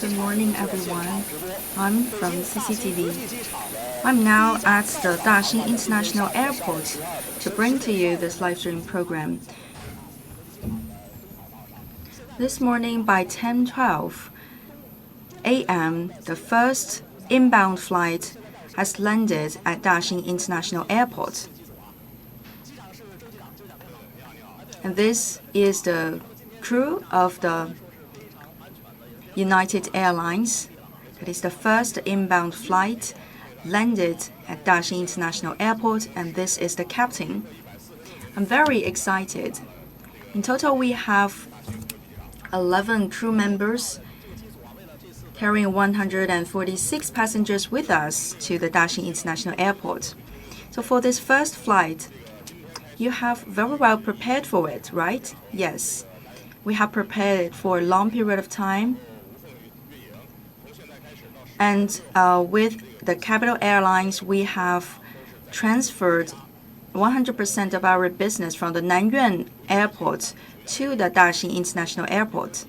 Good morning, everyone. I'm from CCTV. I'm now at the Daxing International Airport to bring to you this live stream program. This morning by 10:12 a.m., the first inbound flight has landed at Daxing International Airport. And this is the crew of the United Airlines. It is the first inbound flight landed at Daxing International Airport, and this is the captain. I'm very excited. In total, we have 11 crew members carrying 146 passengers with us to the Daxing International Airport. So for this first flight, you have very well prepared for it, right? Yes. We have prepared for a long period of time. And with the Capital Airlines, we have transferred 100% of our business from the Nanyuan Airport to the Daxing International Airport.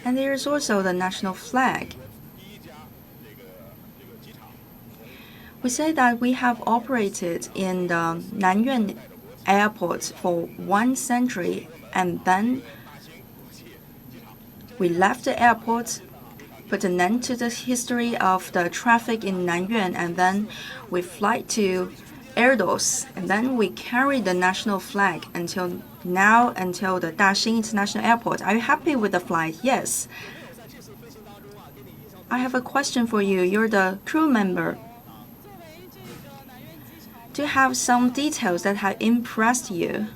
And there is also the national flag. We say that we have operated in the Nanyuan Airport for 1 century, and then we left the airport, put an end to the history of the traffic in Nanyuan, and then we fly to Erdos, and then we carry the national flag until now, until the Daxing International Airport. Are you happy with the flight? Yes. I have a question for you. You're the crew member. Do you have some details that have impressed you?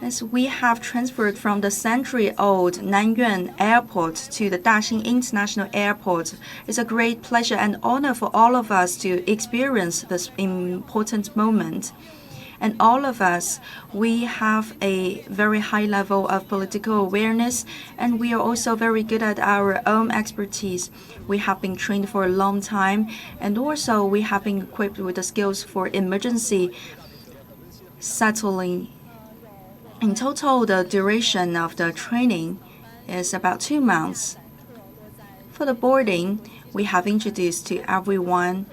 As we have transferred from the century-old Nanyuan Airport to the Daxing International Airport, it's a great pleasure and honor for all of us to experience this important moment. And all of us, we have a very high level of political awareness, and we are also very good at our own expertise. We have been trained for a long time, and also we have been equipped with the skills for emergency settling. In total, the duration of the training is about 2 months. For the boarding, we have introduced to everyone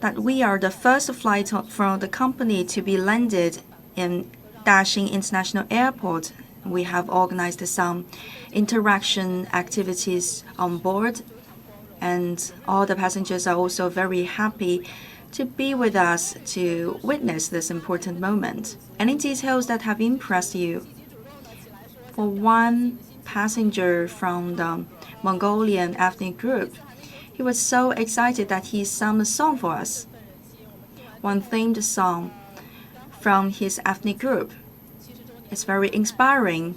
that we are the first flight from the company to be landed in Daxing International Airport. We have organized some interaction activities on board, and all the passengers are also very happy to be with us to witness this important moment. Any details that have impressed you? For one passenger from the Mongolian ethnic group, he was so excited that he sang a song for us, one themed song from his ethnic group. It's very inspiring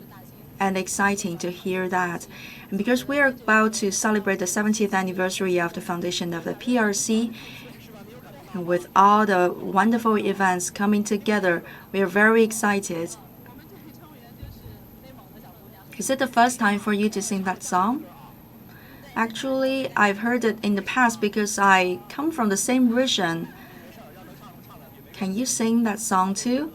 and exciting to hear that. And because we are about to celebrate the 70th anniversary of the foundation of the PRC, and with all the wonderful events coming together, we are very excited. Is it the first time for you to sing that song? Actually, I've heard it in the past because I come from the same region. Can you sing that song too?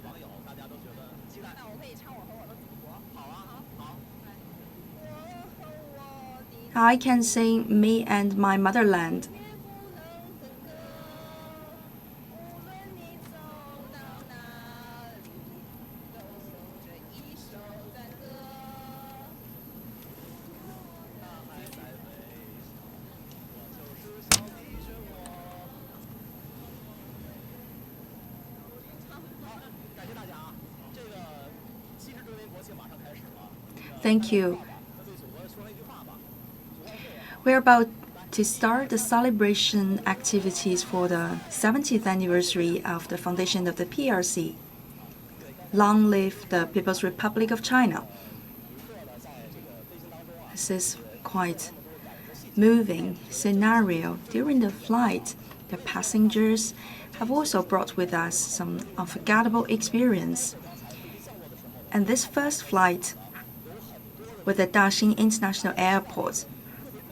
I can sing Me and My Motherland. Thank you. We're about to start the celebration activities for the 70th anniversary of the foundation of the PRC. Long live the People's Republic of China. This is quite moving scenario. During the flight, the passengers have also brought with us some unforgettable experience. And this first flight with the Daxing International Airport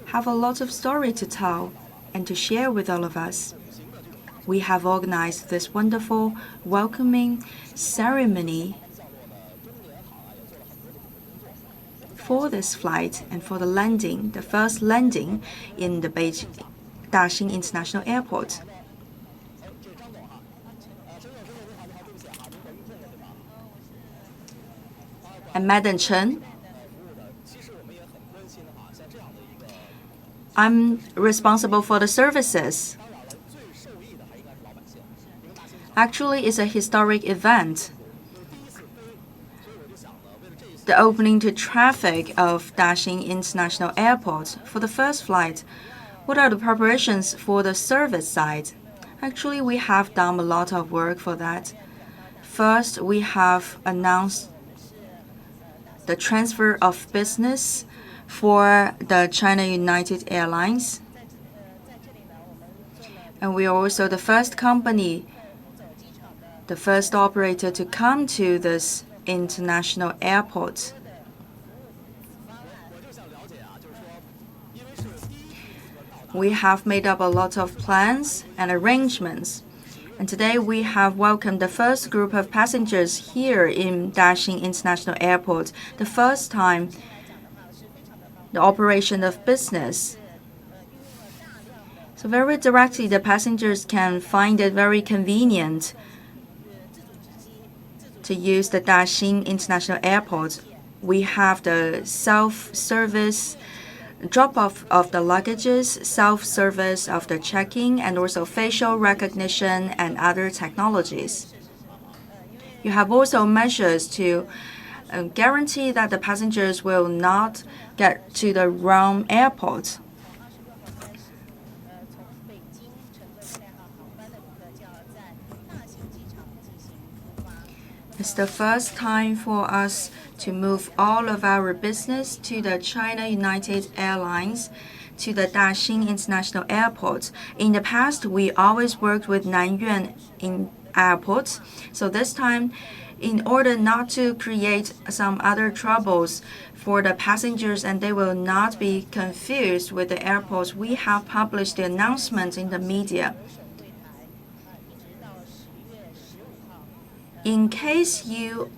have a lot of story to tell. and to share with all of us. We have organized this wonderful welcoming ceremony for this flight and for the landing, the first landing in the Beijing Daxing International Airport. And Madam Chen, I'm responsible for the services. Actually, it's a historic event. The opening to traffic of Daxing International Airport for the first flight. What are the preparations for the service side? Actually, we have done a lot of work for that. First, we have announced the transfer of business for the China United Airlines. And we are also the first company, the first operator to come to this international airport. We have made up a lot of plans and arrangements. And today we have welcomed the first group of passengers here in Daxing International Airport, the first time the operation of business. So very directly, the passengers can find it very convenient to use the Daxing International Airport. We have the self-service drop-off of the luggages, self-service of the check-in, and also facial recognition and other technologies. You have also measures to guarantee that the passengers will not get to the wrong airport. It's the first time for us to move all of our business to the China United Airlines, to the Daxing International Airport. In the past, we always worked with Nanyuan in airports. So this time, in order not to create some other troubles for the passengers and they will not be confused with the airports, we have published the announcement in the media. In case you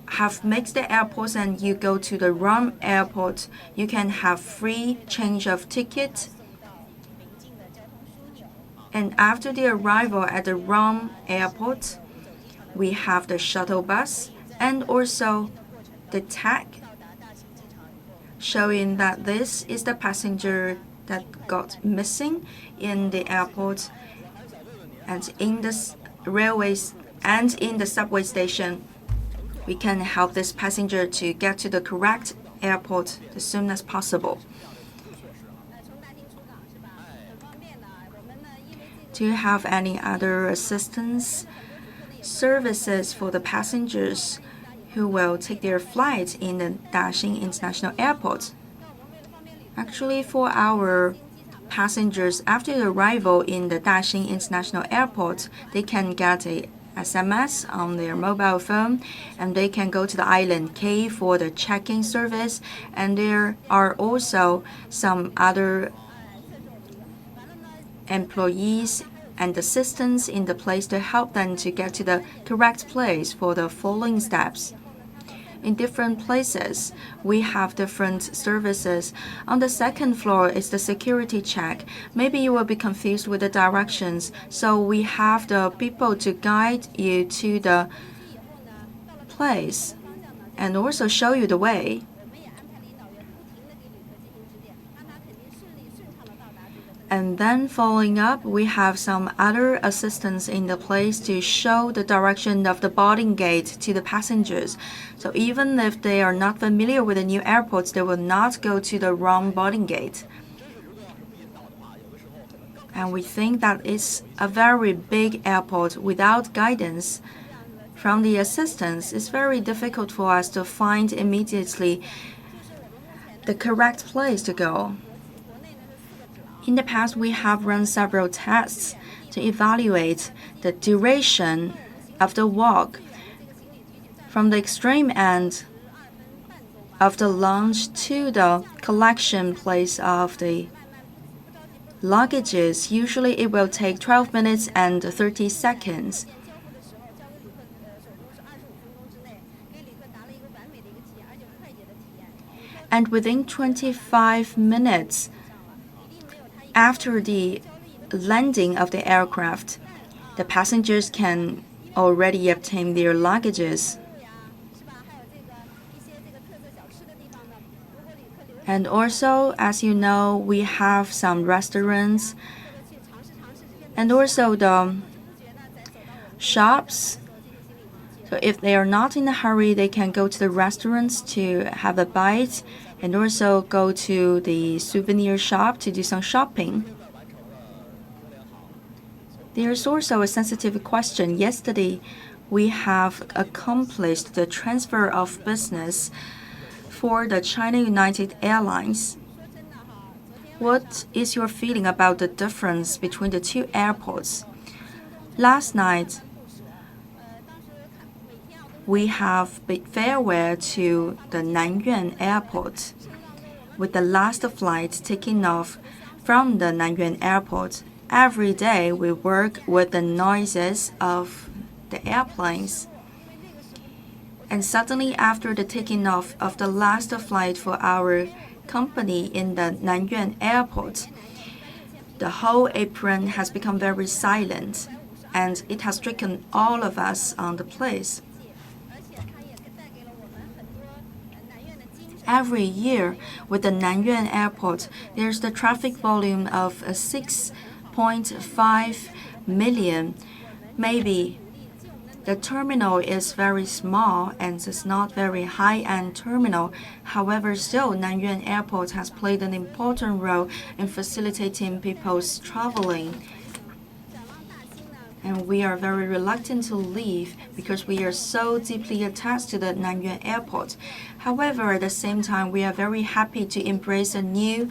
have mixed the airports and you go to the wrong airport, you can have free change of ticket. And after the arrival at the wrong airport, we have the shuttle bus and also the tag showing that this is the passenger that got missing in the airport and in the railways and in the subway station. We can help this passenger to get to the correct airport as soon as possible. Do you have any other assistance services for the passengers who will take their flight in the Daxing International Airport? Actually, for our passengers after the arrival in the Daxing International Airport, they can get a SMS on their mobile phone, and they can go to the island K for the check-in service, and there are also some other employees and assistants in the place to help them to get to the correct place for the following steps. In different places, we have different services. On the second floor is the security check. Maybe you will be confused with the directions, so we have the people to guide you to the place and also show you the way. And then following up, we have some other assistants in the place to show the direction of the boarding gate to the passengers. So even if they are not familiar with the new airports, they will not go to the wrong boarding gate. And we think that it's a very big airport without guidance from the assistants. It's very difficult for us to find immediately the correct place to go. In the past, we have run several tests to evaluate the duration of the walk from the extreme end of the lounge to the collection place of the luggages, usually it will take 12 minutes and 30 seconds. And within 25 minutes after the landing of the aircraft, the passengers can already obtain their luggages. And also, as you know, we have some restaurants and also the shops. So if they are not in a hurry, they can go to the restaurants to have a bite and also go to the souvenir shop to do some shopping. There's also a sensitive question. Yesterday, we have accomplished the transfer of business for the China United Airlines. What is your feeling about the difference between the two airports? Last night, we have bid farewell to the Nanyuan Airport, with the last flight taking off from the Nanyuan Airport. Every day we work with the noises of the airplanes. And suddenly after the taking off of the last flight for our company in the Nanyuan Airport, the whole apron has become very silent, and it has stricken all of us on the place. Every year with the Nanyuan Airport, there's the traffic volume of 6.5 million. Maybe the terminal is very small and it's not very high-end terminal. However, still, Nanyuan Airport has played an important role in facilitating people's traveling. And we are very reluctant to leave because we are so deeply attached to the Nanyuan Airport. However, at the same time, we are very happy to embrace a new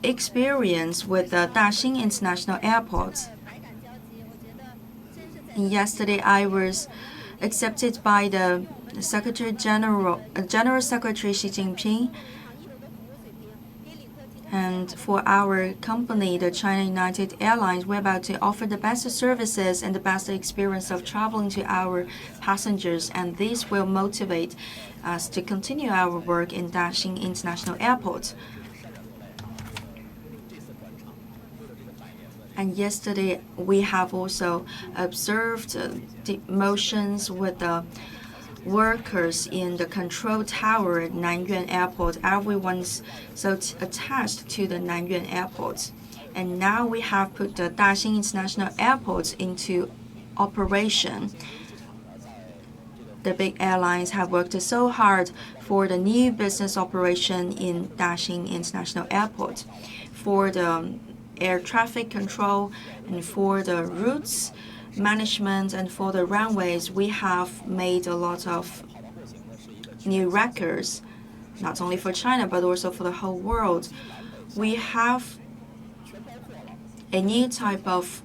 experience with the Daxing International Airport. Yesterday, I was accepted by the General Secretary Xi Jinping. And for our company, the China United Airlines, we're about to offer the best services and the best experience of traveling to our passengers. And this will motivate us to continue our work in Daxing International Airport. And yesterday, we have also observed the motions with the workers in the control tower at Nanyuan Airport. Everyone's so attached to the Nanyuan Airport. And now we have put the Daxing International Airport into operation. The big airlines have worked so hard for the new business operation in Daxing International Airport, for the air traffic control and for the routes management and for the runways. We have made a lot of new records, not only for China but also for the whole world. We have a new type of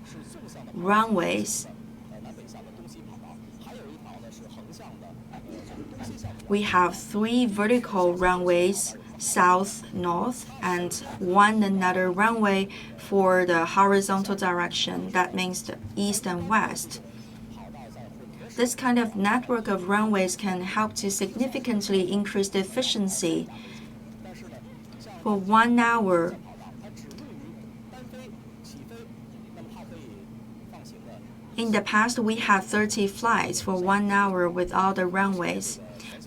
runways. We have 3 vertical runways, south, north, and one another runway for the horizontal direction. That means the east and west. This kind of network of runways can help to significantly increase the efficiency. For 1 hour, in the past, we had 30 flights for 1 hour with all the runways.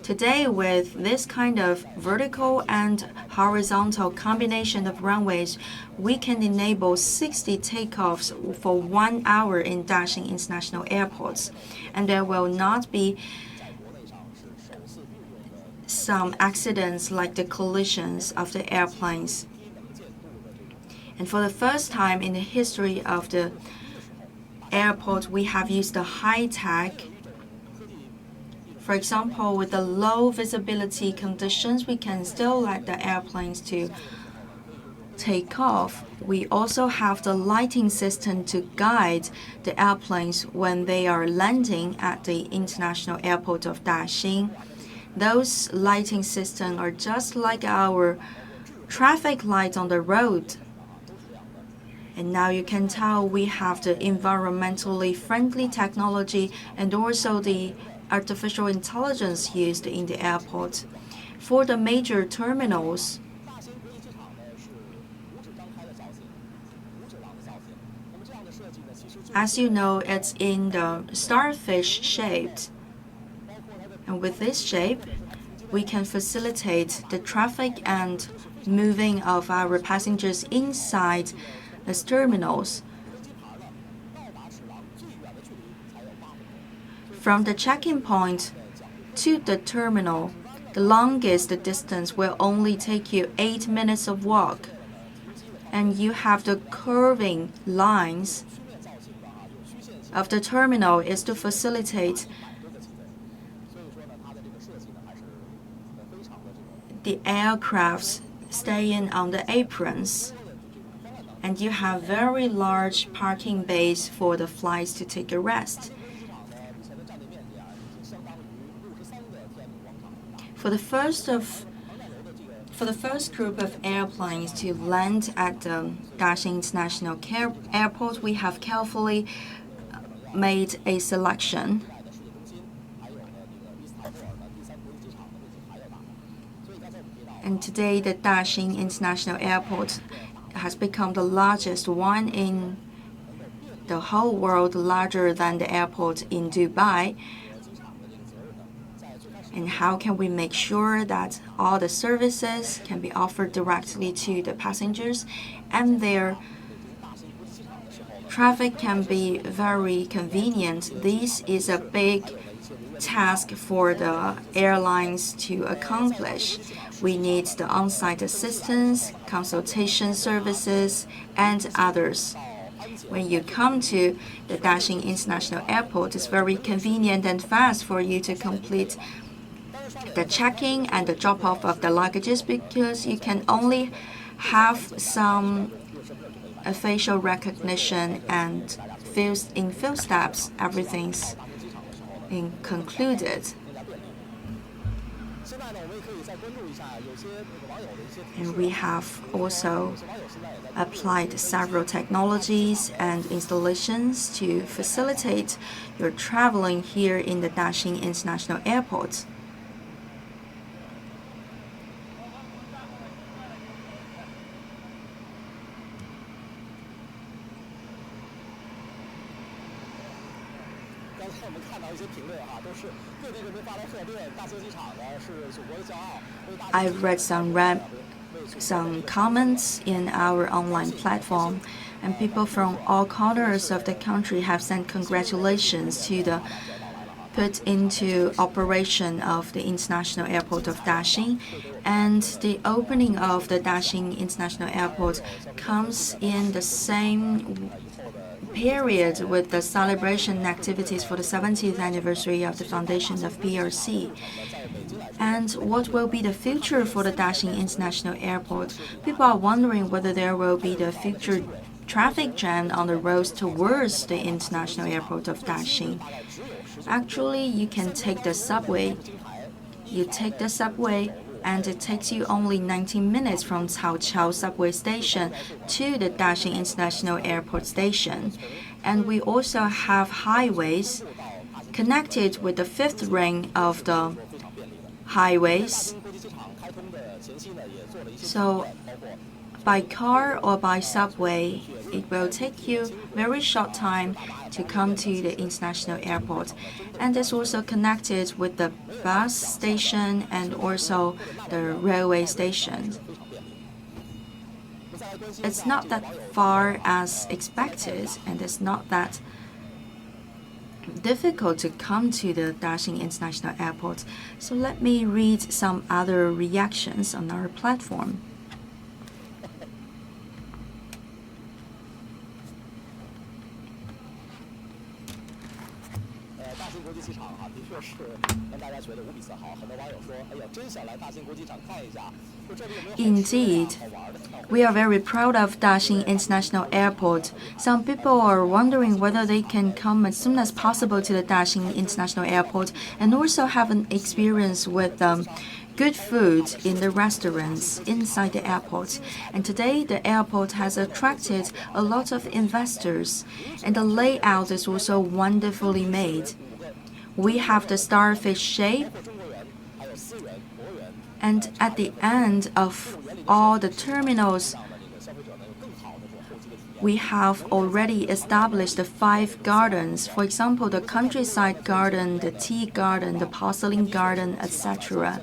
Today, with this kind of vertical and horizontal combination of runways, we can enable 60 takeoffs for 1 hour in Daxing International Airports. And there will not be some accidents like the collisions of the airplanes. And for the first time in the history of the airport, we have used the high-tech. For example, with the low visibility conditions, we can still let the airplanes to take off. We also have the lighting system to guide the airplanes when they are landing at the International Airport of Daxing. Those lighting systems are just like our traffic lights on the road. And now you can tell we have the environmentally friendly technology and also the artificial intelligence used in the airport. For the major terminals, as you know, it's in the starfish-shaped. And with this shape, we can facilitate the traffic and moving of our passengers inside the terminals. From the check-in point to the terminal, the longest distance will only take you 8 minutes of walk. And you have the curving lines of the terminal is to facilitate the aircrafts staying on the aprons. And you have very large parking bays for the flights to take a rest. For the first group of airplanes to land at the Daxing International Airport, we have carefully made a selection. And today, the Daxing International Airport has become the largest one in the whole world, larger than the airport in Dubai. And how can we make sure that all the services can be offered directly to the passengers and their traffic can be very convenient? This is a big task for the airlines to accomplish. We need the on-site assistance, consultation services, and others. When you come to the Daxing International Airport, it's very convenient and fast for you to complete the checking and the drop-off of the luggages because you can only have some facial recognition and in few steps, everything's concluded. And we have also applied several technologies and installations to facilitate your traveling here in the Daxing International Airport. I've read some comments in our online platform, and people from all corners of the country have sent congratulations to the put into operation of the International Airport of Daxing. And the opening of the Daxing International Airport comes in the same period with the celebration activities for the 70th anniversary of the foundation of PRC. And what will be the future for the Daxing International Airport? People are wondering whether there will be the future traffic jam on the roads towards the International Airport of Daxing. Actually, you can take the subway. You take the subway, and it takes you only 19 minutes from Caoqiao subway station to the Daxing International Airport station. And we also have highways connected with the fifth ring of the highways. So by car or by subway, it will take you very short time to come to the international airport. And it's also connected with the bus station and also the railway station. It's not that far as expected, and it's not that difficult to come to the Daxing International Airport. So let me read some other reactions on our platform. Indeed, we are very proud of Daxing International Airport. Some people are wondering whether they can come as soon as possible to the Daxing International Airport and also have an experience with good food in the restaurants inside the airport. And today, the airport has attracted a lot of investors, and the layout is also wonderfully made. We have the starfish shape, and at the end of all the terminals, we have already established the 5 gardens. For example, the countryside garden, the tea garden, the porcelain garden, etc.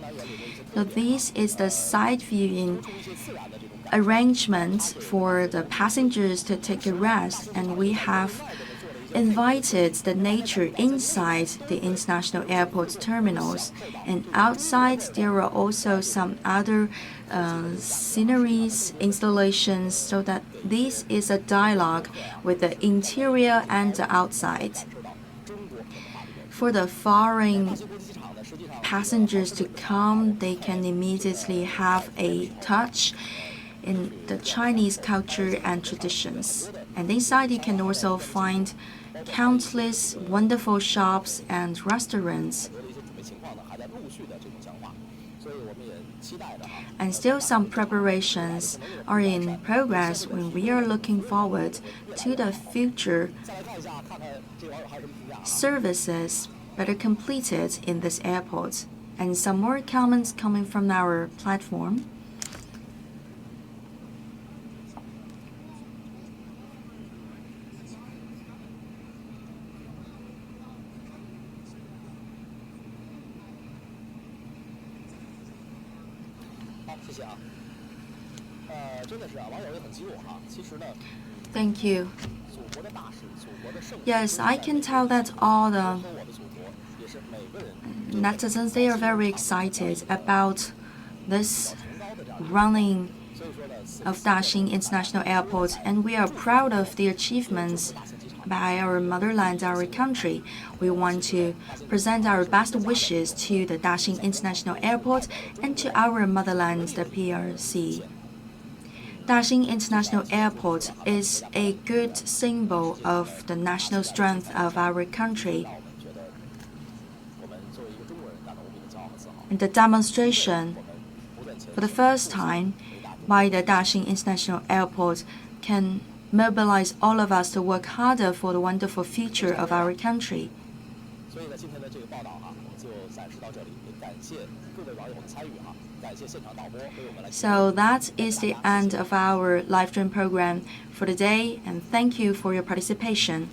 So this is the side viewing arrangement for the passengers to take a rest, and we have invited the nature inside the international airport terminals. And outside, there are also some other sceneries, installations, so that this is a dialogue with the interior and the outside. For the foreign passengers to come, they can immediately have a touch in the Chinese culture and traditions. And inside, you can also find countless wonderful shops and restaurants. And still some preparations are in progress when we are looking forward to the future services that are completed in this airport. And some more comments coming from our platform. Thank you. Yes, I can tell that all the netizens, they are very excited about this running of Daxing International Airport, and we are proud of the achievements by our motherland, our country. We want to present our best wishes to the Daxing International Airport and to our motherland, the PRC. Daxing International Airport is a good symbol of the national strength of our country. And the demonstration, for the first time, by the Daxing International Airport can mobilize all of us to work harder for the wonderful future of our country. So that is the end of our live stream program for today, and thank you for your participation.